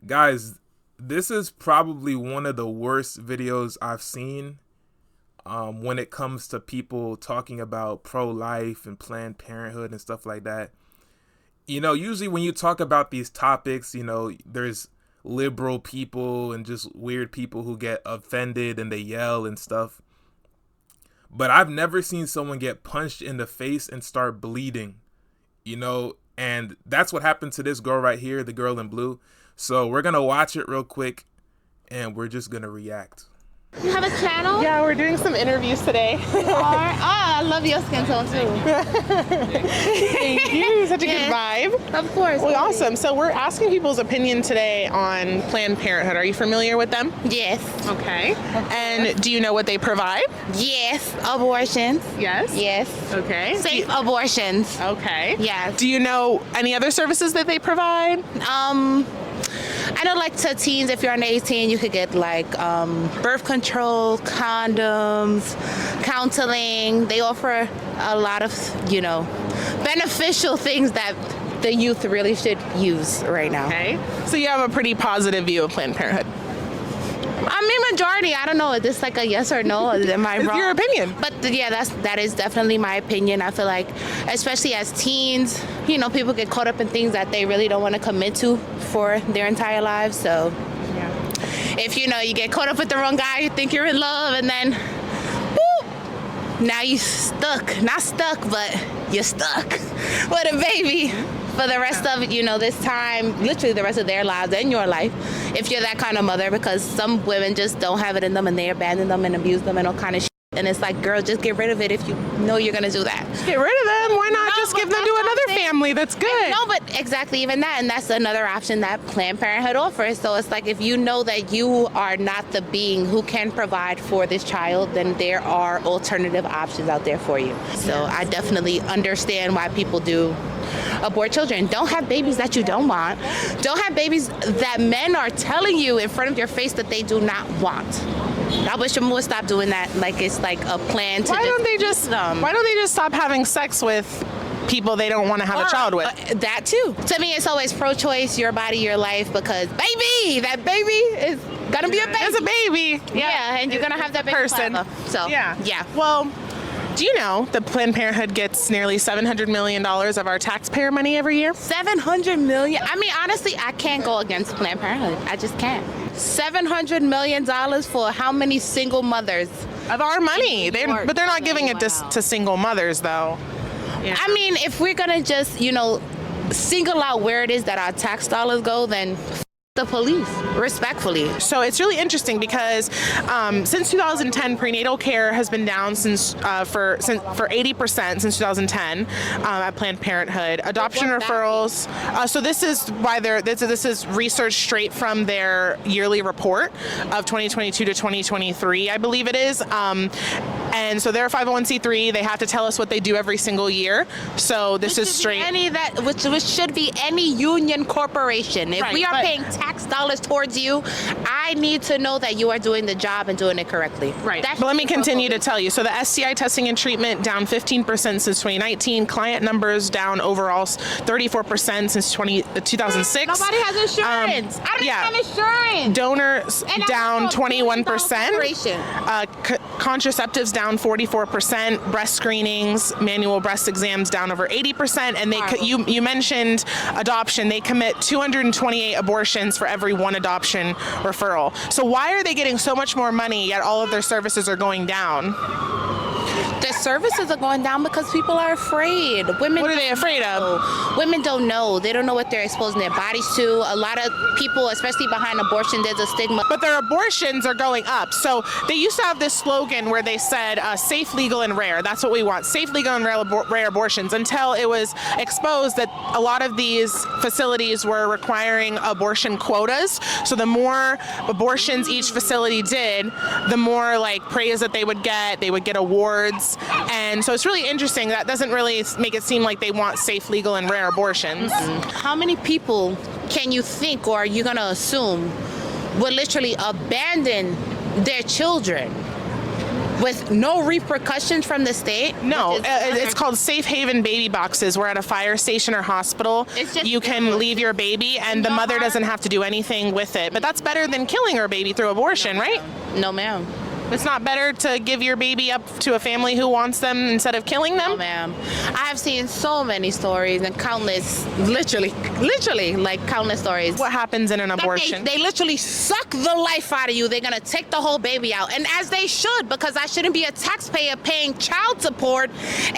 Guys, this is probably one of the worst videos I've seen when it comes to people talking about pro-life and Planned Parenthood and stuff like that. Usually when you talk about these topics, there's liberal people and just weird people who get offended and they yell and stuff. But I've never seen someone get punched in the face and start bleeding, and that's what happened to this girl right here, the girl in blue. So we're going to watch it real quick and we're just going to react. You have a channel? Yeah, we're doing some interviews today. I love your skin tone too. Thank you. Such a good vibe. Of course. Well, awesome. So we're asking people's opinion today on Planned Parenthood. Are you familiar with them? Yes. Okay. And do you know what they provide? Yes. Abortions. Yes. Yes. Okay. Safe abortions. Okay. Yes. Do you know any other services that they provide? I know, like, to teens, if you're under 18, you could get like birth control, condoms, counseling. They offer a lot of, beneficial things that the youth really should use right now. Okay. So you have a pretty positive view of Planned Parenthood. I mean, majority. I don't know. Is this like a yes or no? Am I wrong? It's your opinion. But yeah, that is definitely my opinion. I feel like, especially as teens, people get caught up in things that they really don't want to commit to for their entire lives. So if you get caught up with the wrong guy, you think you're in love, and then boop, now you stuck. Not stuck, but you're stuck with a baby for the rest of this time, literally the rest of their lives and your life, if you're that kind of mother, because some women just don't have it in them and they abandon them and abuse them and all kind of shit. And it's like, girl, just get rid of it if you know you're gonna do that. Get rid of them. Why not just give them to another family? That's good. No, but exactly, even that, and that's another option that Planned Parenthood offers. So it's like, if you know that you are not the being who can provide for this child, then there are alternative options out there for you. So I definitely understand why people do abort children. Don't have babies that you don't want. Don't have babies that men are telling you in front of your face that they do not want. I wish them would stop doing that. Like it's like a plan to. Why don't they just stop having sex with people they don't want to have a child with? That too. To me, it's always pro-choice, your body, your life, because that baby is gonna be a baby. It's a baby. Yeah, and you're gonna have that baby person. forever. So yeah. Well, do you know that Planned Parenthood gets nearly $700 million of our taxpayer money every year? $700 million. I mean, honestly, I can't go against Planned Parenthood. I just can't. $700 million for how many single mothers? Of our money. But they're not giving it to single mothers, though. Yeah. I mean, if we're gonna just, single out where it is that our tax dollars go, then the police, respectfully. So it's really interesting because since 2010, prenatal care has been down for 80% since 2010 at Planned Parenthood. Adoption referrals. So this is why this is research straight from their yearly report of 2022 to 2023, I believe it is. And so they're a 501c3. They have to tell us what they do every single year. So this is straight. Which should be any union corporation. If we are paying tax dollars towards you, I need to know that you are doing the job and doing it correctly. Right. But let me continue to tell you. So the STI testing and treatment down 15% since 2019. Client numbers down overall 34% since 2006. Nobody has insurance. I don't have insurance. Donors down 21%. Contraceptives down 44%. Breast screenings, manual breast exams down over 80%. And you mentioned adoption. They commit 228 abortions for every one adoption referral. So why are they getting so much more money yet all of their services are going down? The services are going down because people are afraid. Women. What are they afraid of? Women don't know. They don't know what they're exposing their bodies to. A lot of people, especially behind abortion, there's a stigma. But their abortions are going up. So they used to have this slogan where they said safe, legal, and rare. That's what we want. Safe, legal, and rare abortions, until it was exposed that a lot of these facilities were requiring abortion quotas. So the more abortions each facility did, the more praise that they would get. They would get awards. And so it's really interesting. That doesn't really make it seem like they want safe, legal, and rare abortions. How many people can you think, or are you going to assume, would literally abandon their children with no repercussions from the state? No, it's called safe haven baby boxes, where at a fire station or hospital, you can leave your baby and the mother doesn't have to do anything with it. But that's better than killing her baby through abortion, right? No, ma'am. It's not better to give your baby up to a family who wants them instead of killing them? No, ma'am. I have seen so many stories and countless, literally, like countless stories. What happens in an abortion? They literally suck the life out of you. They're going to take the whole baby out. And as they should, because I shouldn't be a taxpayer paying child support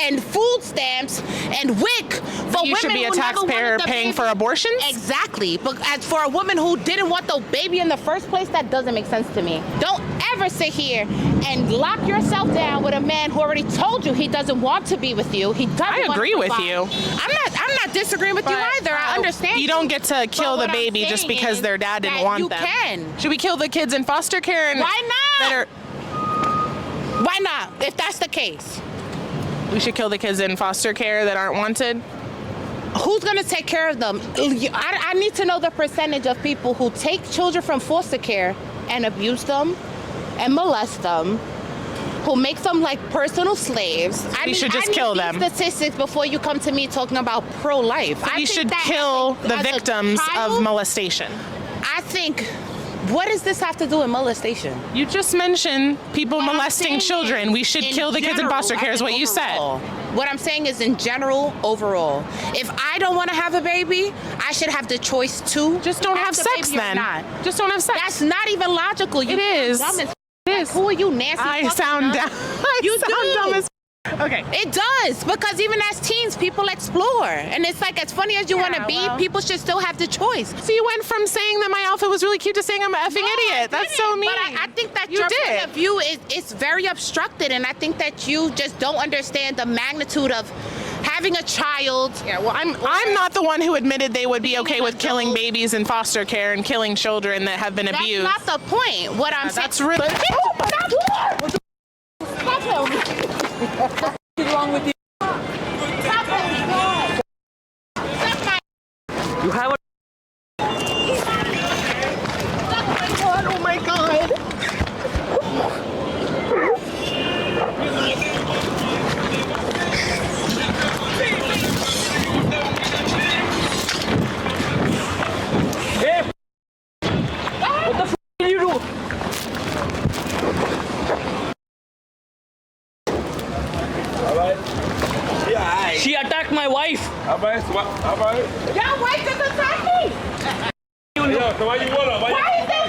and food stamps and WIC for women. You should be a taxpayer paying for abortions? Exactly. But as for a woman who didn't want the baby in the first place, that doesn't make sense to me. Don't ever sit here and lock yourself down with a man who already told you he doesn't want to be with you. He doesn't. I agree with you. I'm not disagreeing with you either. I understand. You don't get to kill the baby just because their dad didn't want them. You can. Should we kill the kids in foster care? And why not? Why not? If that's the case, we should kill the kids in foster care that aren't wanted. Who's going to take care of them? I need to know the percentage of people who take children from foster care and abuse them and molest them, who make them like personal slaves. We should just kill them. Statistics before you come to me talking about pro-life. So we should kill the victims of molestation. I think, what does this have to do with molestation? You just mentioned people molesting children. We should kill the kids in foster care is what you said. What I'm saying is in general, overall. If I don't want to have a baby, I should have the choice to. Just don't have sex then. Just don't have sex. That's not even logical. It is. Who are you, Nancy? I sound dumb. You sound dumb as okay. It does, because even as teens, people explore. And it's like, as funny as you want to be, people should still have the choice. So you went from saying that my outfit was really cute to saying I'm an effing idiot. That's so mean. But I think that your point of view is very obstructed, and I think that you just don't understand the magnitude of having a child. Yeah, well, I'm not the one who admitted they would be okay with killing babies in foster care and killing children that have been abused. That's not the point. What I'm saying. That's really. What's wrong with you? You have a. Oh my god. Hey! What the f did you do? She attacked my wife. Your wife just attacked me. Why is it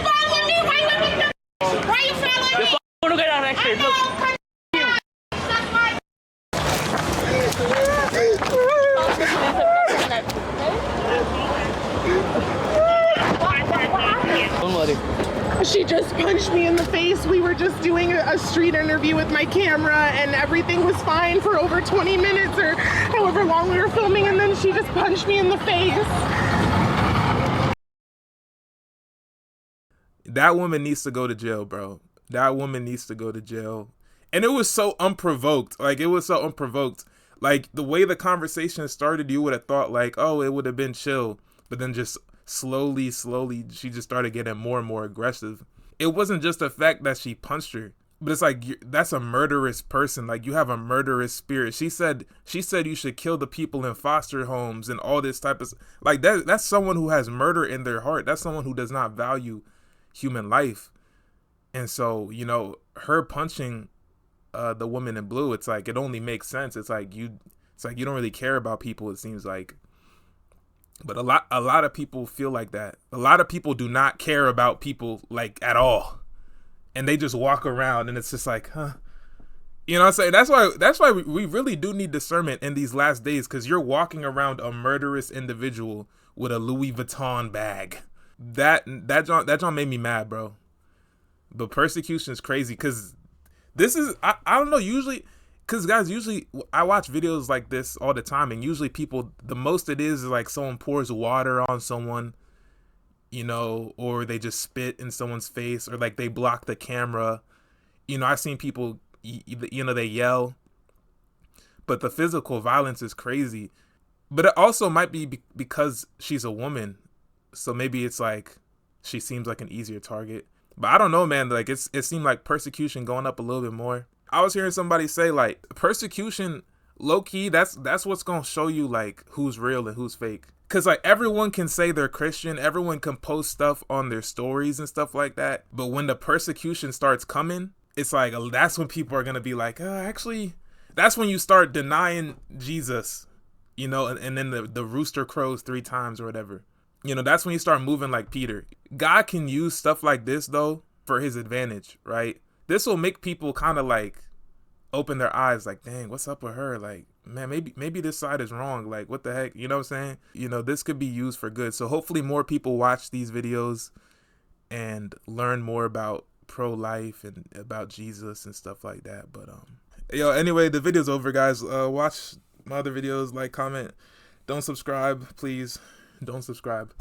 following me? Why you following me? You're going to get arrested. Look. Don't worry. She just punched me in the face. We were just doing a street interview with my camera and everything was fine for over 20 minutes or however long we were filming, and then she just punched me in the face. That woman needs to go to jail, bro. That woman needs to go to jail. And it was so unprovoked. Like, it was so unprovoked. Like, the way the conversation started, you would have thought, like, oh, it would have been chill. But then just slowly, she just started getting more and more aggressive. It wasn't just the fact that she punched her, but it's like, that's a murderous person. Like, you have a murderous spirit. She said you should kill the people in foster homes and all this type of, like, that's someone who has murder in their heart. That's someone who does not value human life. And so, you know, her punching the woman in blue, it's like, it only makes sense. It's like you don't really care about people, it seems like. But a lot of people feel like that. A lot of people do not care about people, like, at all. And they just walk around and it's just like, huh. You know what I'm saying? That's why we really do need discernment in these last days, because you're walking around a murderous individual with a Louis Vuitton bag. That John made me mad, bro. But persecution is crazy, because this is, I don't know, usually, because guys, usually I watch videos like this all the time, and usually people, the most it is like someone pours water on someone, you know, or they just spit in someone's face, or like they block the camera. You know, I've seen people, you know, they yell. But the physical violence is crazy. But it also might be because she's a woman. So maybe it's like she seems like an easier target. But I don't know, man. Like, it seemed like persecution going up a little bit more. I was hearing somebody say like persecution, low key, that's what's gonna show you like who's real and who's fake. Cause like everyone can say they're Christian, everyone can post stuff on their stories and stuff like that. But when the persecution starts coming, it's like that's when people are gonna be like, actually, that's when you start denying Jesus, you know, and then the rooster crows 3 times or whatever. You know, that's when you start moving like Peter. God can use stuff like this though for his advantage, right? This will make people kind of like open their eyes, like, dang, what's up with her? Like, man, maybe this side is wrong. Like, what the heck? You know what I'm saying? You know, this could be used for good. So hopefully more people watch these videos and learn more about pro-life and about Jesus and stuff like that. But yo, anyway, the video's over, guys. Watch my other videos, like, comment, don't subscribe, please. Don't subscribe.